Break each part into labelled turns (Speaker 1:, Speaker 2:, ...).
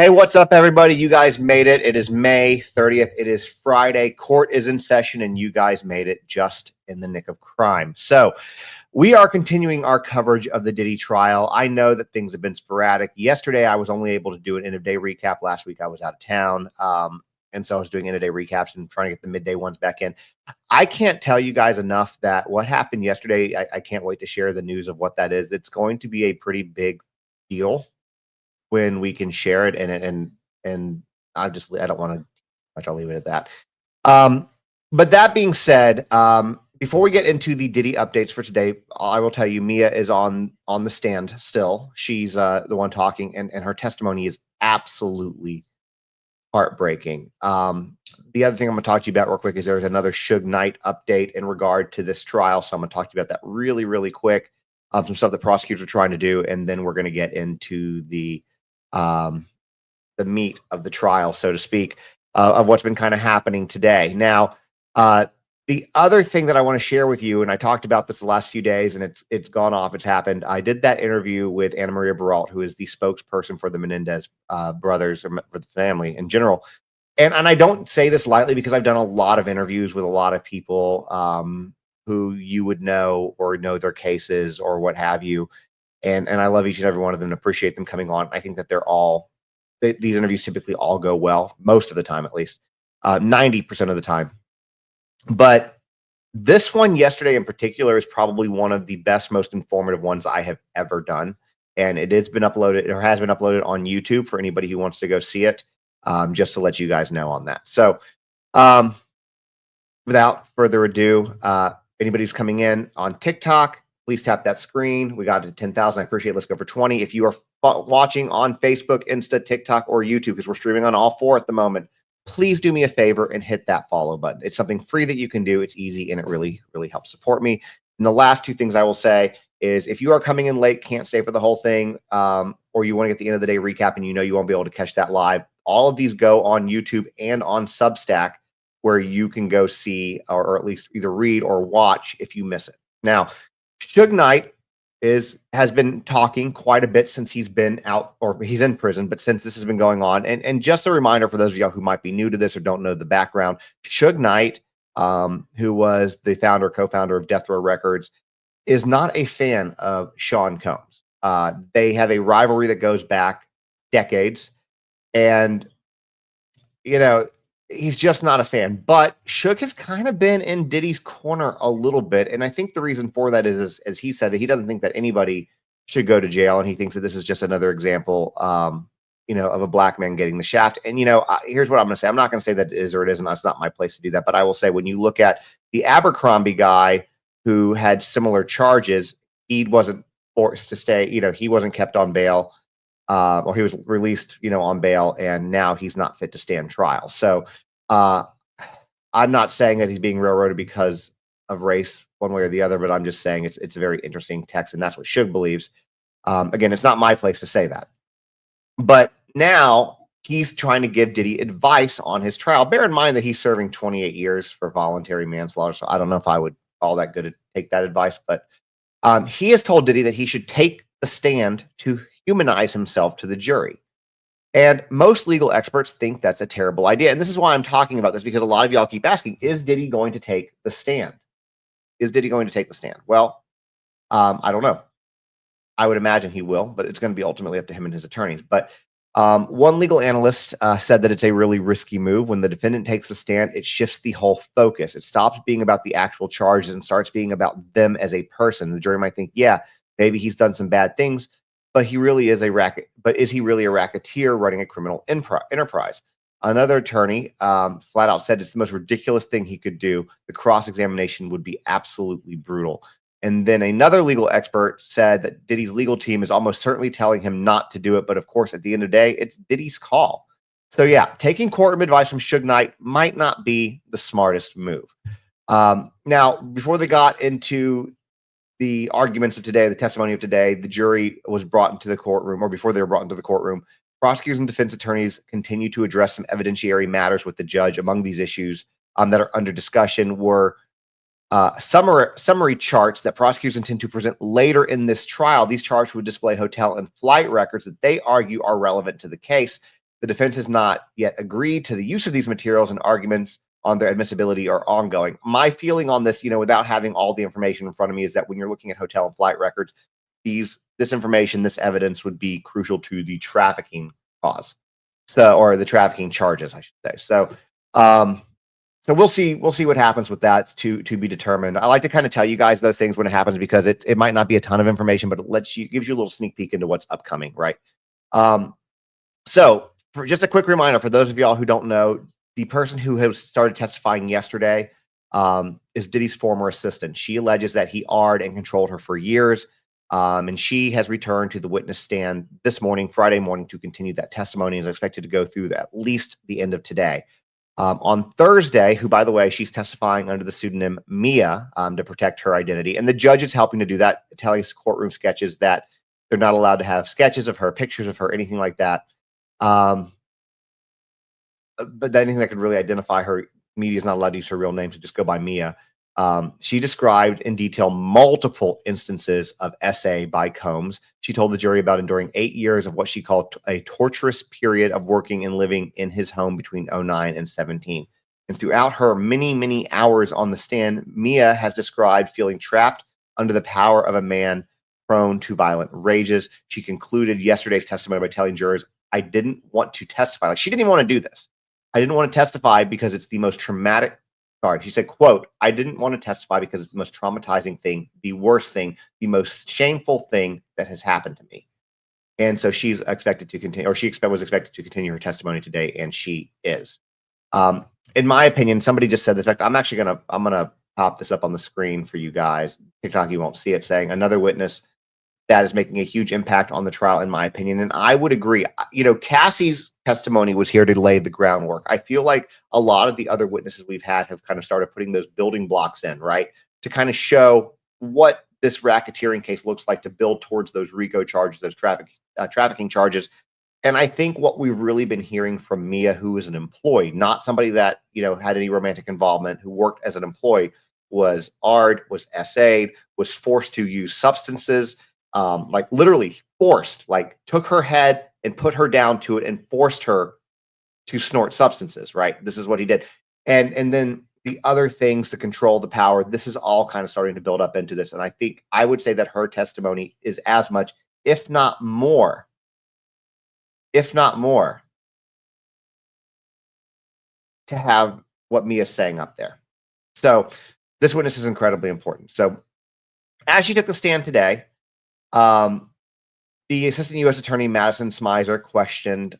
Speaker 1: Hey, what's up, everybody? You guys made it. It is May 30th. It is Friday. Court is in session, and you guys made it just in the nick of crime. So we are continuing our coverage of the Diddy trial. I know that things have been sporadic. Yesterday, I was only able to do an end-of-day recap. Last week, I was out of town, and so I was doing end-of-day recaps and trying to get the midday ones back in. I can't tell you guys enough that what happened yesterday, I can't wait to share the news of what that is. It's going to be a pretty big deal when we can share it, and I don't want to much. I'll leave it at that. But that being said, before we get into the Diddy updates for today, I will tell you Mia is on the stand still. She's the one talking, and her testimony is absolutely heartbreaking. The other thing I'm going to talk to you about real quick is there's another Suge Knight update in regard to this trial, so I'm going to talk to you about that really, really quick. Some stuff the prosecutors are trying to do, and then we're going to get into the meat of the trial, so to speak, of what's been kind of happening today. Now, the other thing that I want to share with you, and I talked about this the last few days, and it's gone off, it's happened. I did that interview with Anna Maria Baralt, who is the spokesperson for the Menendez brothers, or for the family in general. And I don't say this lightly because I've done a lot of interviews with a lot of people who you would know or know their cases or what have you. And I love each and every one of them and appreciate them coming on. I think that these interviews typically all go well, most of the time, at least 90% of the time. But this one yesterday in particular is probably one of the best, most informative ones I have ever done. And it has been uploaded on YouTube for anybody who wants to go see it, just to let you guys know on that. So without further ado, anybody who's coming in on TikTok, please tap that screen. We got to 10,000. I appreciate it. Let's go for 20. If you are watching on Facebook, Insta, TikTok, or YouTube, because we're streaming on all four at the moment, please do me a favor and hit that follow button. It's something free that you can do. It's easy, and it really, really helps support me. And the last two things I will say is if you are coming in late, can't stay for the whole thing, or you want to get the end of the day recap and you won't be able to catch that live, all of these go on YouTube and on Substack, where you can go see or at least either read or watch if you miss it. Now, Suge Knight has been talking quite a bit since he's been out, or he's in prison, but since this has been going on. And just a reminder for those of y'all who might be new to this or don't know the background, Suge Knight, who was the co-founder of Death Row Records, is not a fan of Sean Combs. They have a rivalry that goes back decades, and he's just not a fan. But Suge has kind of been in Diddy's corner a little bit. And I think the reason for that is, as he said, he doesn't think that anybody should go to jail. And he thinks that this is just another example, of a black man getting the shaft. And, here's what I'm going to say. I'm not going to say that it is or it isn't. That's not my place to do that. But I will say, when you look at the Abercrombie guy who had similar charges, he wasn't forced to stay. He wasn't kept on bail. Or he was released, on bail, and now he's not fit to stand trial. So I'm not saying that he's being railroaded because of race one way or the other, but I'm just saying it's a very interesting text, and that's what Suge believes. Again, it's not my place to say that. But now he's trying to give Diddy advice on his trial. Bear in mind that he's serving 28 years for voluntary manslaughter, so I don't know if I would all that good to take that advice, but he has told Diddy that he should take the stand to humanize himself to the jury. And most legal experts think that's a terrible idea. And this is why I'm talking about this, because a lot of y'all keep asking, is Diddy going to take the stand? Is Diddy going to take the stand? Well, I don't know. I would imagine he will, but it's going to be ultimately up to him and his attorneys. But one legal analyst said that it's a really risky move. When the defendant takes the stand, it shifts the whole focus. It stops being about the actual charges and starts being about them as a person. The jury might think, yeah, maybe he's done some bad things, but he really is But is he really a racketeer running a criminal enterprise? Another attorney flat out said it's the most ridiculous thing he could do. The cross-examination would be absolutely brutal. And then another legal expert said that Diddy's legal team is almost certainly telling him not to do it. But of course, at the end of the day, it's Diddy's call. So yeah, taking courtroom advice from Suge Knight might not be the smartest move. Now, before they got into the arguments of today, the testimony of today, the jury was brought into the courtroom, or before they were brought into the courtroom, prosecutors and defense attorneys continue to address some evidentiary matters with the judge. Among these issues that are under discussion were summary charts that prosecutors intend to present later in this trial. These charts would display hotel and flight records that they argue are relevant to the case. The defense has not yet agreed to the use of these materials, and arguments on their admissibility are ongoing. My feeling on this, without having all the information in front of me, is that when you're looking at hotel and flight records, this information, this evidence would be crucial to the trafficking cause. Or the trafficking charges, I should say. So we'll see what happens with that, to be determined. I like to kind of tell you guys those things when it happens, because it might not be a ton of information, but it gives you a little sneak peek into what's upcoming, right? So for just a quick reminder for those of y'all who don't know, the person who has started testifying yesterday is Diddy's former assistant. She alleges that he R'd and controlled her for years. And she has returned to the witness stand this morning, Friday morning, to continue that testimony, and is expected to go through at least the end of today. On Thursday, who, by the way, she's testifying under the pseudonym Mia to protect her identity. And the judge is helping to do that, telling courtroom sketches that they're not allowed to have sketches of her, pictures of her, anything like that. But anything that could really identify her, media is not allowed to use her real name, so just go by Mia. She described in detail multiple instances of SA by Combs. She told the jury about enduring 8 years of what she called a torturous period of working and living in his home between 2009 and 2017. And throughout her many, many hours on the stand, Mia has described feeling trapped under the power of a man prone to violent rages. She concluded yesterday's testimony by telling jurors, I didn't want to testify. Like, she didn't even want to do this. I didn't want to testify because it's the most traumatic. Sorry, she said, quote, I didn't want to testify because it's the most traumatizing thing, the worst thing, the most shameful thing that has happened to me. And so she's expected to continue, or was expected to continue her testimony today, and she is. In my opinion, somebody just said this. In fact, I'm gonna pop this up on the screen for you guys. TikTok, you won't see it, saying another witness that is making a huge impact on the trial, in my opinion. And I would agree. Cassie's testimony was here to lay the groundwork. I feel like a lot of the other witnesses we've had have kind of started putting those building blocks in, right, to kind of show what this racketeering case looks like, to build towards those RICO charges, those trafficking charges. And I think what we've really been hearing from Mia, who is an employee, not somebody that, had any romantic involvement, who worked as an employee, was R'd, was SA'd, was forced to use substances, like literally forced, like took her head and put her down to it and forced her to snort substances, right? This is what he did. And then the other things, the control, the power, this is all kind of starting to build up into this. And I would say that her testimony is as much, if not more, to have what Mia's saying up there. So this witness is incredibly important. So as she took the stand today, the assistant U.S. attorney, Madison Smizer, questioned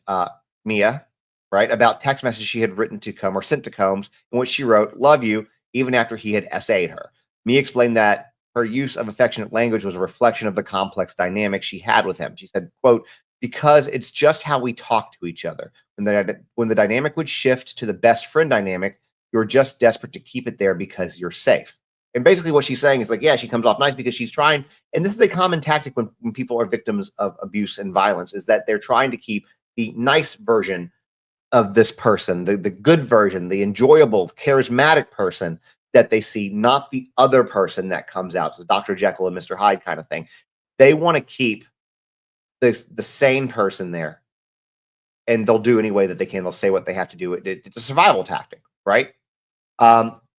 Speaker 1: Mia, right, about text messages she had written to Combs, or sent to Combs, in which she wrote, love you, even after he had SA'd her. Mia explained that her use of affectionate language was a reflection of the complex dynamic she had with him. She said, quote, because it's just how we talk to each other. When the dynamic would shift to the best friend dynamic, you're just desperate to keep it there because you're safe. And basically what she's saying is like, yeah, she comes off nice because she's trying, and this is a common tactic when people are victims of abuse and violence, is that they're trying to keep the nice version of this person, the good version, the enjoyable, charismatic person that they see, not the other person that comes out. So Dr. Jekyll and Mr. Hyde kind of thing. They want to keep the sane person there, and they'll do any way that they can. They'll say what they have to do. It's a survival tactic, right?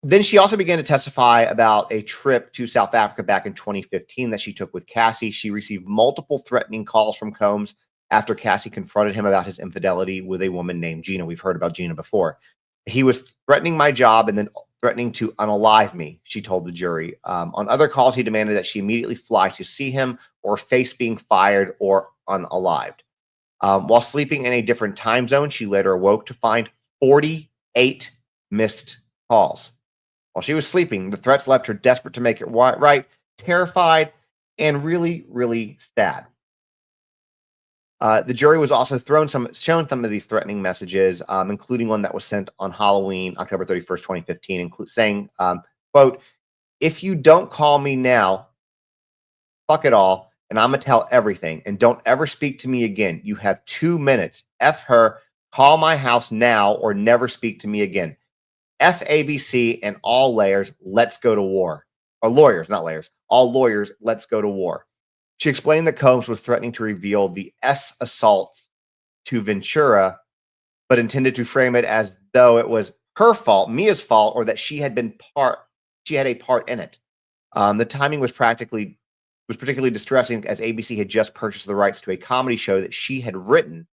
Speaker 1: Then she also began to testify about a trip to South Africa back in 2015 that she took with Cassie. She received multiple threatening calls from Combs after Cassie confronted him about his infidelity with a woman named Gina. We've heard about Gina before. He was threatening my job and then threatening to unalive me, she told the jury. On other calls, he demanded that she immediately fly to see him or face being fired or unalived. While sleeping in a different time zone, she later awoke to find 48 missed calls. While she was sleeping, the threats left her desperate to make it right, terrified, and really, really sad. The jury was also shown some of these threatening messages, including one that was sent on Halloween, October 31st, 2015, saying, quote, if you don't call me now, fuck it all, and I'm going to tell everything, and don't ever speak to me again. You have 2 minutes. F her, call my house now, or never speak to me again. FABC and all layers, let's go to war. Or lawyers, not layers. All lawyers, let's go to war. She explained that Combs was threatening to reveal the S assaults to Ventura but intended to frame it as though it was her fault, Mia's fault, or that she had a part in it. The timing was particularly distressing as ABC had just purchased the rights to a comedy show that she had written.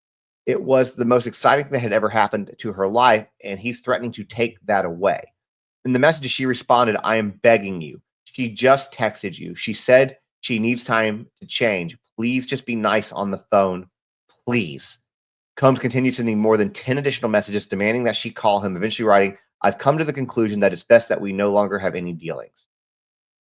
Speaker 1: It was the most exciting thing that had ever happened to her life, and he's threatening to take that away. In the message, she responded, "I am begging you. She just texted you. She said she needs time to change. Please just be nice on the phone. Please." Combs continued sending more than 10 additional messages demanding that she call him, eventually writing, "I've come to the conclusion that it's best that we no longer have any dealings,"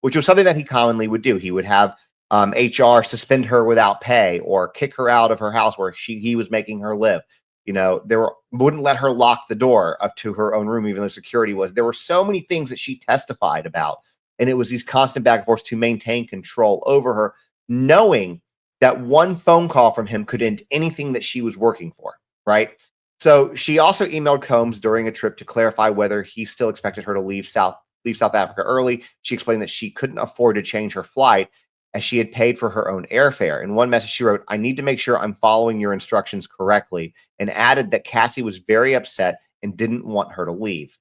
Speaker 1: which was something that he commonly would do. He would have HR suspend her without pay or kick her out of her house where he was making her live. Wouldn't let her lock the door up to her own room, even though security was. There were so many things that she testified about. And it was these constant back and forth to maintain control over her, knowing that one phone call from him could end anything that she was working for, right? So she also emailed Combs during a trip to clarify whether he still expected her to leave South Africa early. She explained that she couldn't afford to change her flight as she had paid for her own airfare. In one message, she wrote, "I need to make sure I'm following your instructions correctly," and added that Cassie was very upset and didn't want her to leave.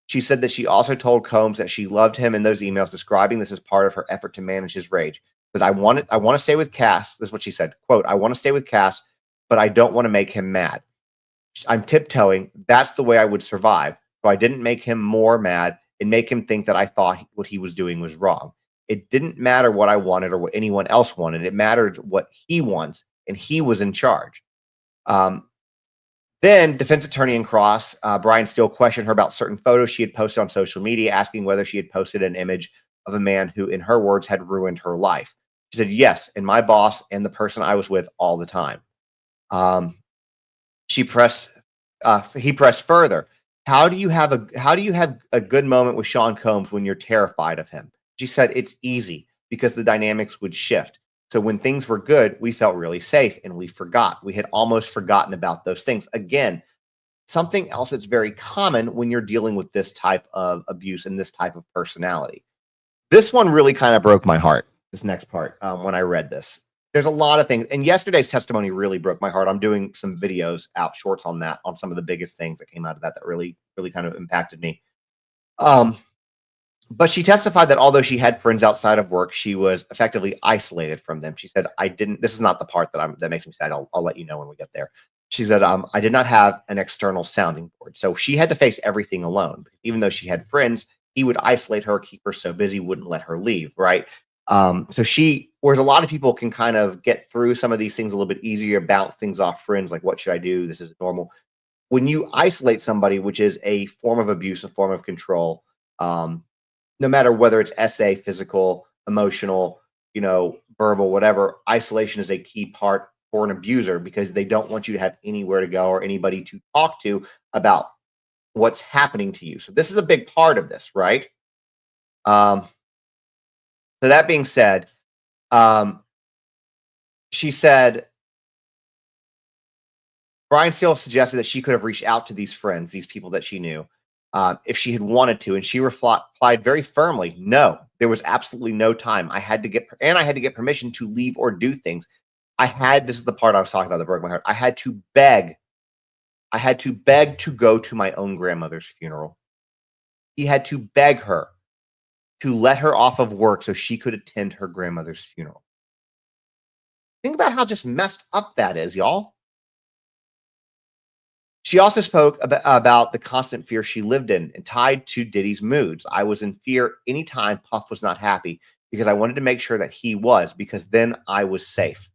Speaker 1: She said that she also told Combs that she loved him in those emails, describing this as part of her effort to manage his rage. That I want to stay with Cass. This is what she said. Quote, "I want to stay with Cass, but I don't want to make him mad. I'm tiptoeing. That's the way I would survive. So I didn't make him more mad and make him think that I thought what he was doing was wrong. It didn't matter what I wanted or what anyone else wanted. It mattered what he wants, and he was in charge." Then defense attorney in cross, Brian Steele, questioned her about certain photos she had posted on social media, asking whether she had posted an image of a man who, in her words, had ruined her life. She said, "Yes, and my boss and the person I was with all the time." He pressed further. How do you have a good moment with Sean Combs when you're terrified of him? She said, "It's easy because the dynamics would shift. So when things were good, we felt really safe and we forgot. We had almost forgotten about those things." Again, something else that's very common when you're dealing with this type of abuse and this type of personality. This one really kind of broke my heart, this next part, when I read this. There's a lot of things. And yesterday's testimony really broke my heart. I'm doing some videos out, shorts on that, on some of the biggest things that came out of that really, really kind of impacted me. But she testified that although she had friends outside of work, she was effectively isolated from them. She said, "I didn't." This is not the part that makes me sad. I'll let you know when we get there. She said, "I did not have an external sounding board." So she had to face everything alone. Even though she had friends, he would isolate her, keep her so busy, wouldn't let her leave, right? Whereas a lot of people can kind of get through some of these things a little bit easier, bounce things off friends, like, what should I do? This is normal. When you isolate somebody, which is a form of abuse, a form of control, no matter whether it's SA, physical, emotional, verbal, whatever, isolation is a key part for an abuser because they don't want you to have anywhere to go or anybody to talk to about what's happening to you. So this is a big part of this, right? So that being said, she said, Brian Steele suggested that she could have reached out to these friends, these people that she knew, if she had wanted to. And she replied very firmly, "No, there was absolutely no time. I had to get permission to leave or do things. This is the part I was talking about that broke my heart. I had to beg to go to my own grandmother's funeral." He had to beg her to let her off of work so she could attend her grandmother's funeral. Think about how just messed up that is, y'all. She also spoke about the constant fear she lived in and tied to Diddy's moods. "I was in fear anytime Puff was not happy because I wanted to make sure that he was, because then I was safe."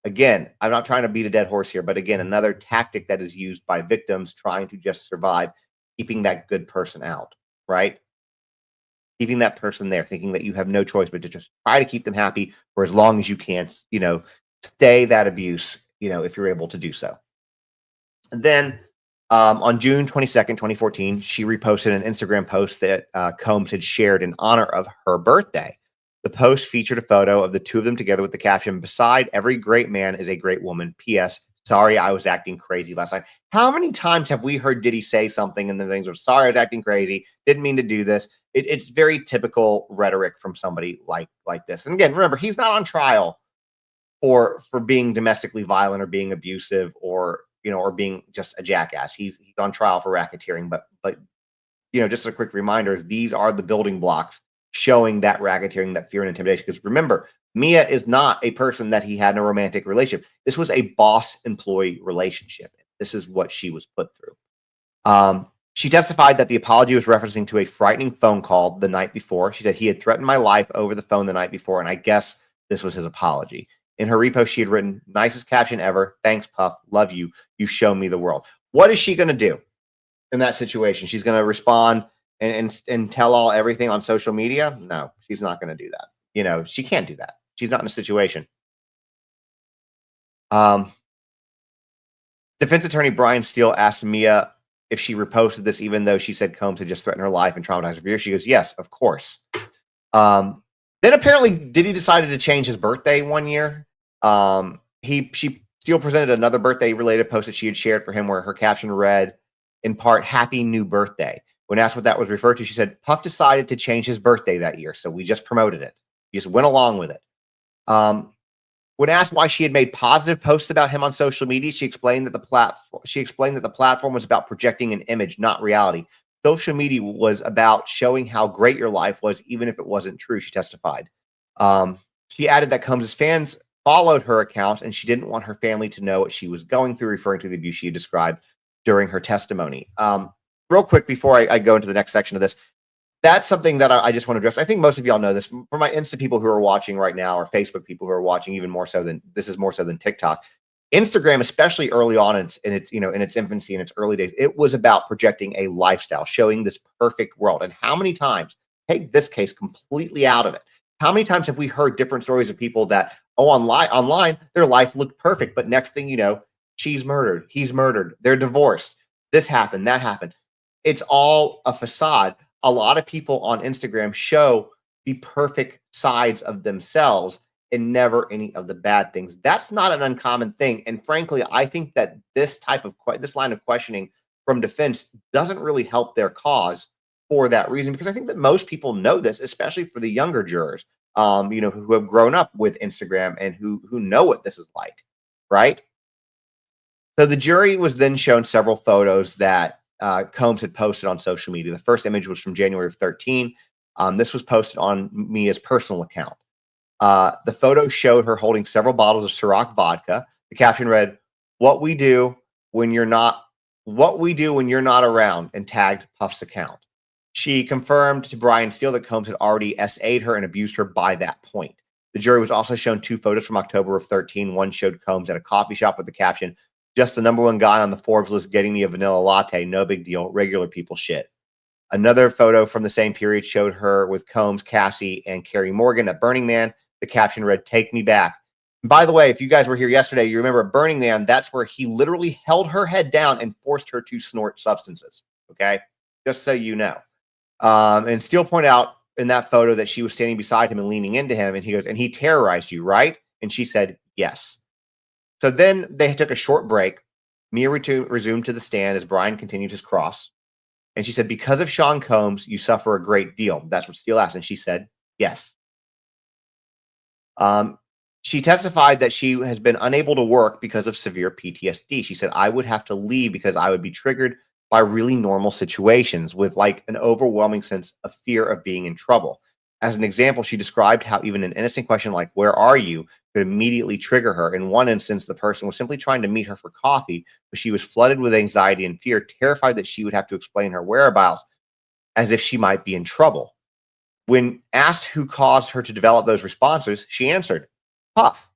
Speaker 1: Again, I'm not trying to beat a dead horse here, but again, another tactic that is used by victims trying to just survive, keeping that good person out, right? Keeping that person there, thinking that you have no choice but to just try to keep them happy for as long as you can, stay that abuse, if you're able to do so. And then on June 22nd, 2014, she reposted an Instagram post that Combs had shared in honor of her birthday. The post featured a photo of the two of them together with the caption, "Beside every great man is a great woman. P.S. Sorry, I was acting crazy last night." How many times have we heard Diddy say something and the things of, "Sorry, I was acting crazy. Didn't mean to do this." It's very typical rhetoric from somebody like this. And again, remember, he's not on trial for being domestically violent or being abusive or or being just a jackass. He's on trial for racketeering, but just a quick reminder is these are the building blocks showing that racketeering, that fear and intimidation. Because remember, Mia is not a person that he had in a romantic relationship. This was a boss-employee relationship. This is what she was put through. She testified that the apology was referencing to a frightening phone call the night before. She said he had threatened my life over the phone the night before, and I guess this was his apology. In her repost, she had written, "Nicest caption ever. Thanks, Puff. Love you. You've shown me the world." What is she going to do in that situation? She's going to respond and tell all everything on social media? No, she's not going to do that. She can't do that. She's not in a situation. Defense attorney Brian Steele asked Mia if she reposted this, even though she said Combs had just threatened her life and traumatized her for years. She goes, "Yes, of course." Then apparently Diddy decided to change his birthday one year. She Steele presented another birthday related post that she had shared for him where her caption read, in part, "Happy New Birthday." When asked what that was referred to, she said, "Puff decided to change his birthday that year, so we just promoted it. We just went along with it." When asked why she had made positive posts about him on social media, she explained that the platform was about projecting an image, not reality. Social media was about showing how great your life was, even if it wasn't true, she testified. She added that Combs' fans followed her accounts and she didn't want her family to know what she was going through, referring to the abuse she had described during her testimony. Real quick, before I go into the next section of this, that's something that I just want to address. I think most of y'all know this. For my Insta people who are watching right now, or Facebook people who are watching, even more so than TikTok, Instagram, especially early on in its infancy, in its early days, it was about projecting a lifestyle, showing this perfect world. And how many times, take this case completely out of it, how many times have we heard different stories of people that online their life looked perfect, but next thing you know, she's murdered, he's murdered, they're divorced, this happened, that happened. It's all a facade. A lot of people on Instagram show the perfect sides of themselves and never any of the bad things. That's not an uncommon thing. And frankly, I think that this line of questioning from defense doesn't really help their cause for that reason, because I think that most people know this, especially for the younger jurors, who have grown up with Instagram and who know what this is like, right? So the jury was then shown several photos that Combs had posted on social media. The first image was from January of 13. This was posted on Mia's personal account. The photo showed her holding several bottles of Ciroc vodka. The caption read, what we do when you're not around," and tagged Puff's account. She confirmed to Brian Steele that Combs had already SA'd her and abused her by that point. The jury was also shown two photos from October of 13. One showed Combs at a coffee shop with the caption, "Just the #1 guy on the Forbes list getting me a vanilla latte. No big deal. Regular people shit." Another photo from the same period showed her with Combs, Cassie, and Carrie Morgan at Burning Man. The caption read, "Take me back." And by the way, if you guys were here yesterday, you remember at Burning Man, that's where he literally held her head down and forced her to snort substances. Okay? Just so you know. And Steele pointed out in that photo that she was standing beside him and leaning into him. And he goes, "And he terrorized you, right?" And she said, "Yes." So then they took a short break. Mia resumed to the stand as Brian continued his cross. And she said, "Because of Sean Combs, you suffer a great deal." That's what Steele asked. And she said, "Yes." She testified that she has been unable to work because of severe PTSD. She said, "I would have to leave because I would be triggered by really normal situations with like an overwhelming sense of fear of being in trouble." As an example, she described how even an innocent question like, "Where are you?" could immediately trigger her. In one instance, the person was simply trying to meet her for coffee, but she was flooded with anxiety and fear, terrified that she would have to explain her whereabouts as if she might be in trouble. When asked who caused her to develop those responses, she answered, "Puff."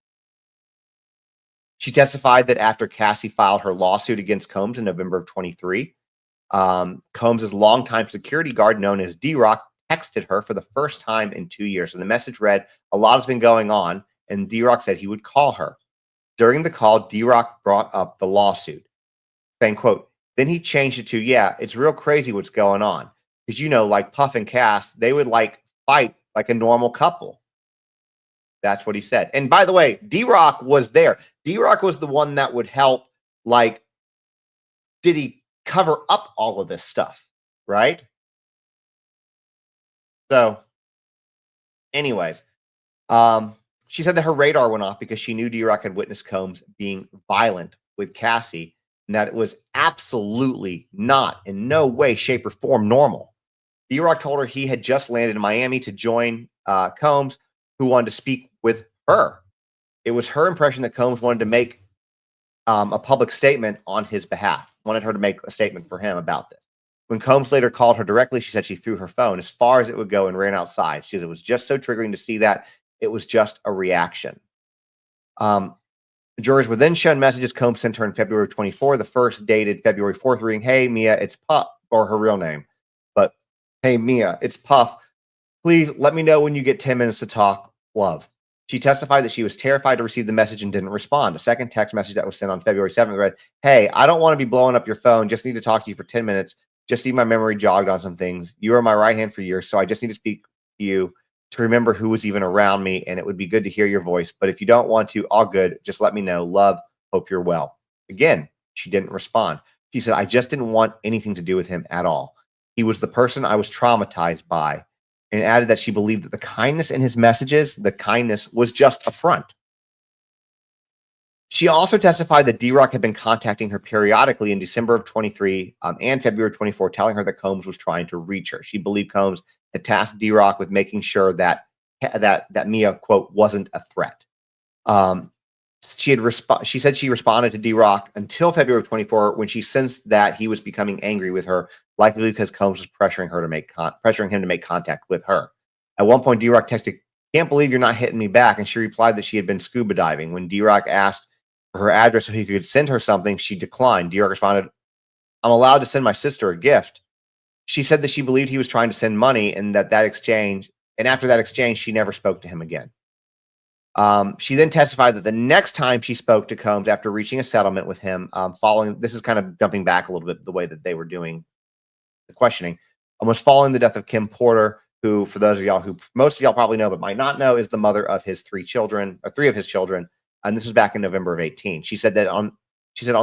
Speaker 1: She testified that after Cassie filed her lawsuit against Combs in November of 23, Combs' longtime security guard, known as D-Rock, texted her for the first time in 2 years. And the message read, "A lot has been going on," and D-Rock said he would call her. During the call, D-Rock brought up the lawsuit, saying, quote, "Then he changed it to, yeah, it's real crazy what's going on. Because, like Puff and Cass, they would like fight like a normal couple." That's what he said. And by the way, D-Rock was there. D-Rock was the one that would help, like, Diddy cover up all of this stuff, right? So, anyways, she said that her radar went off because she knew D-Rock had witnessed Combs being violent with Cassie, and that it was absolutely not in no way, shape, or form normal. D-Rock told her he had just landed in Miami to join Combs, who wanted to speak with her. It was her impression that Combs wanted to make a public statement on his behalf, wanted her to make a statement for him about this. When Combs later called her directly, she said she threw her phone as far as it would go and ran outside. She said it was just so triggering to see that. It was just a reaction. Jurors were then shown messages Combs sent her in February 24, the first dated February 4th, reading, "Hey, Mia, it's Puff," or her real name. But, "Hey, Mia, it's Puff. Please let me know when you get 10 minutes to talk. Love." She testified that she was terrified to receive the message and didn't respond. A second text message that was sent on February 7th read, "Hey, I don't want to be blowing up your phone. Just need to talk to you for 10 minutes. Just need my memory jogged on some things. You were my right hand for years, so I just need to speak to you to remember who was even around me, and it would be good to hear your voice. But if you don't want to, all good. Just let me know. Love. Hope you're well." Again, she didn't respond. She said, "I just didn't want anything to do with him at all. He was the person I was traumatized by," and added that she believed that the kindness in his messages, the kindness was just a front. She also testified that D-Rock had been contacting her periodically in December of 23 and February 24, telling her that Combs was trying to reach her. She believed Combs had tasked D-Rock with making sure that Mia, quote, wasn't a threat. She said she responded to D-Rock until February 24 when she sensed that he was becoming angry with her, likely because Combs was pressuring him to make contact with her. At one point, D-Rock texted, "Can't believe you're not hitting me back," and she replied that she had been scuba diving. When D-Rock asked for her address so he could send her something, she declined. D-Rock responded, "I'm allowed to send my sister a gift." She said that she believed he was trying to send money, and after that exchange, she never spoke to him again. She then testified that the next time she spoke to Combs after reaching a settlement with him, this is kind of jumping back a little bit, the way that they were doing the questioning, was following the death of Kim Porter, who, for those of y'all who most of y'all probably know but might not know, is the mother of his three of his children. And this was back in November of 18. She said on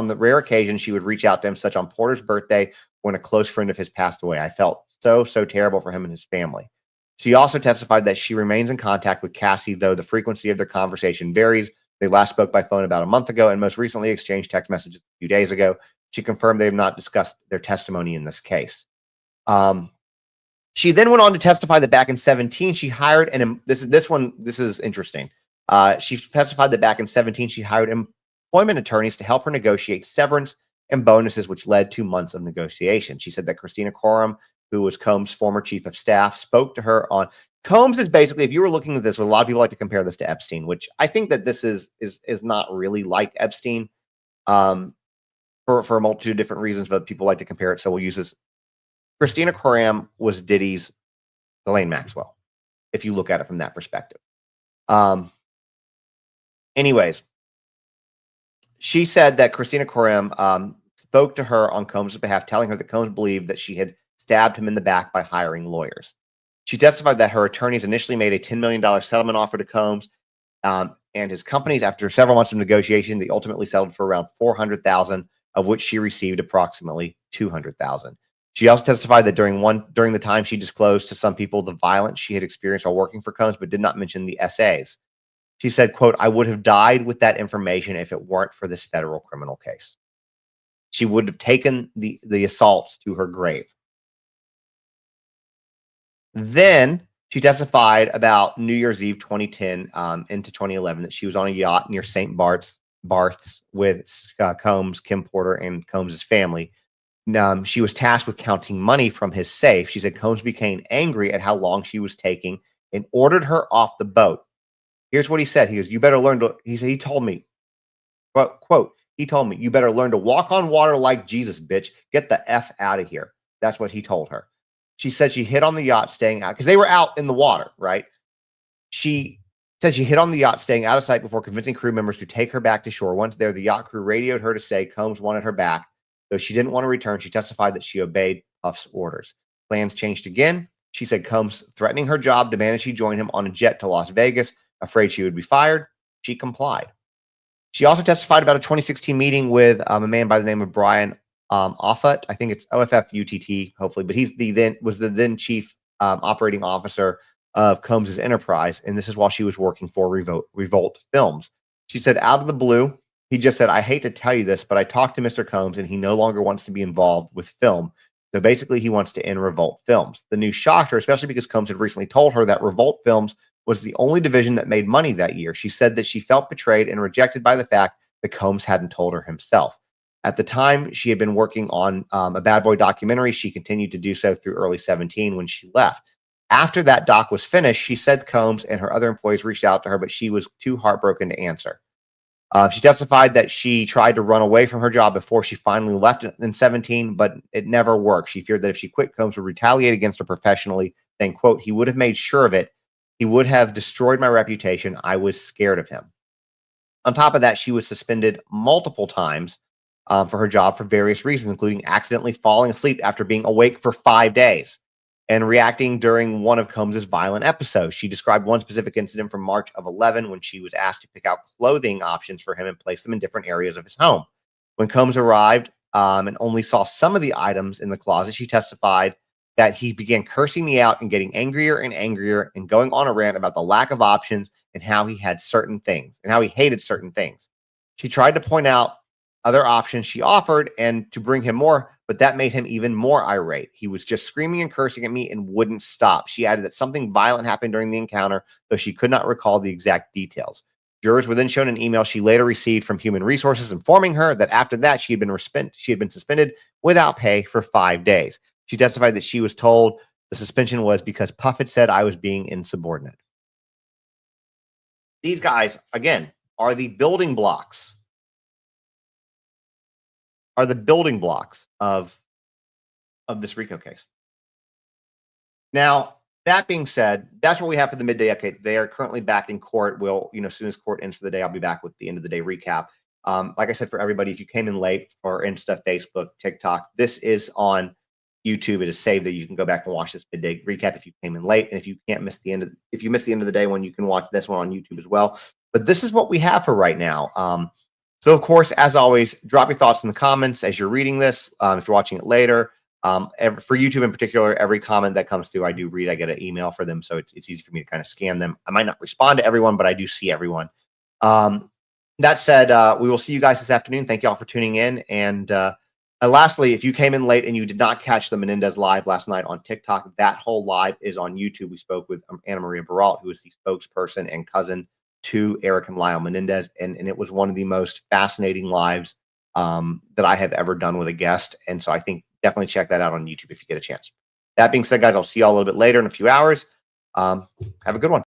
Speaker 1: the rare occasion she would reach out to him, such on Porter's birthday when a close friend of his passed away. "I felt so terrible for him and his family." She also testified that she remains in contact with Cassie, though the frequency of their conversation varies. They last spoke by phone about a month ago and most recently exchanged text messages a few days ago. She confirmed they have not discussed their testimony in this case. She then went on to testify that back in 17, she hired, this is interesting. She testified that back in 17, she hired employment attorneys to help her negotiate severance and bonuses, which led to months of negotiation. She said that Christina Coram, who was Combs' former chief of staff, spoke to her on Combs is basically, if you were looking at this, a lot of people like to compare this to Epstein, which I think that this is not really like Epstein for a multitude of different reasons, but people like to compare it. So we'll use this. Christina Coram was Diddy's Ghislaine Maxwell, if you look at it from that perspective. Anyways, she said that Christina Coram spoke to her on Combs' behalf, telling her that Combs believed that she had stabbed him in the back by hiring lawyers. She testified that her attorneys initially made a $10 million settlement offer to Combs and his companies. After several months of negotiation, they ultimately settled for around $400,000, of which she received approximately $200,000. She also testified that during the time she disclosed to some people the violence she had experienced while working for Combs, but did not mention the essays. She said, quote, "I would have died with that information if it weren't for this federal criminal case." She would have taken the assaults to her grave. Then she testified about New Year's Eve 2010 into 2011 that she was on a yacht near St. Barth's with Combs, Kim Porter, and Combs' family. She was tasked with counting money from his safe. She said Combs became angry at how long she was taking and ordered her off the boat. Here's what he said. He goes, "You better learn to," he told me, quote, he told me, "You better learn to walk on water like Jesus, bitch. Get the F out of here." That's what he told her. She said she hid on the yacht staying out because they were out in the water, right? She said she hid on the yacht staying out of sight before convincing crew members to take her back to shore. Once there, the yacht crew radioed her to say Combs wanted her back. Though she didn't want to return, she testified that she obeyed Puff's orders. Plans changed again. She said Combs threatening her job demanded she join him on a jet to Las Vegas, afraid she would be fired. She complied. She also testified about a 2016 meeting with a man by the name of Brian Offutt. I think it's OFFUTT, hopefully, but he's the then chief operating officer of Combs' enterprise, and this is while she was working for Revolt Films. She said, out of the blue, He just said, I hate to tell you this, but I talked to Mr. Combs and he no longer wants to be involved with film. So basically, he wants to end Revolt Films. The news shocked her, especially because Combs had recently told her that Revolt Films was the only division that made money that year. She said that she felt betrayed and rejected by the fact that Combs hadn't told her himself. At the time, she had been working on a Bad Boy documentary. She continued to do so through early 17 when she left. After that doc was finished, she said Combs and her other employees reached out to her, but she was too heartbroken to answer. She testified that she tried to run away from her job before she finally left in 17, but it never worked. She feared that if she quit, Combs would retaliate against her professionally, saying, quote, he would have made sure of it. He would have destroyed my reputation. I was scared of him. On top of that, she was suspended multiple times for her job for various reasons, including accidentally falling asleep after being awake for 5 days and reacting during one of Combs's violent episodes. She described one specific incident from March of 11 when she was asked to pick out clothing options for him and place them in different areas of his home. When Combs arrived and only saw some of the items in the closet, she testified that he began cursing me out and getting angrier and going on a rant about the lack of options and how he had certain things and how he hated certain things. She tried to point out other options she offered and to bring him more, but that made him even more irate. He was just screaming and cursing at me and wouldn't stop. She added that something violent happened during the encounter, though she could not recall the exact details. Jurors were then shown an email she later received from Human Resources informing her that after that she had been suspended without pay for 5 days. She testified that she was told the suspension was because Puffett said I was being insubordinate. These guys, again, are the building blocks of this RICO case. Now, that being said, that's what we have for the midday update. They are currently back in court. We'll, as soon as court ends for the day, I'll be back with the end of the day recap. Like I said, for everybody, if you came in late for Insta, Facebook, TikTok, this is on YouTube. It is saved that you can go back and watch this midday recap if you came in late. And if you missed the end of the day one, you can watch this one on YouTube as well. But this is what we have for right now. So, of course, as always, drop your thoughts in the comments as you're reading this. If you're watching it later, for YouTube in particular, every comment that comes through, I do read. I get an email for them, so it's easy for me to kind of scan them. I might not respond to everyone, but I do see everyone. That said, we will see you guys this afternoon. Thank you all for tuning in. And lastly, if you came in late and you did not catch the Menendez live last night on TikTok, that whole live is on YouTube. We spoke with Anna Maria Baralt, who is the spokesperson and cousin to Eric and Lyle Menendez, and it was one of the most fascinating lives that I have ever done with a guest. And so I think definitely check that out on YouTube if you get a chance. That being said, guys, I'll see you all a little bit later in a few hours. Have a good one.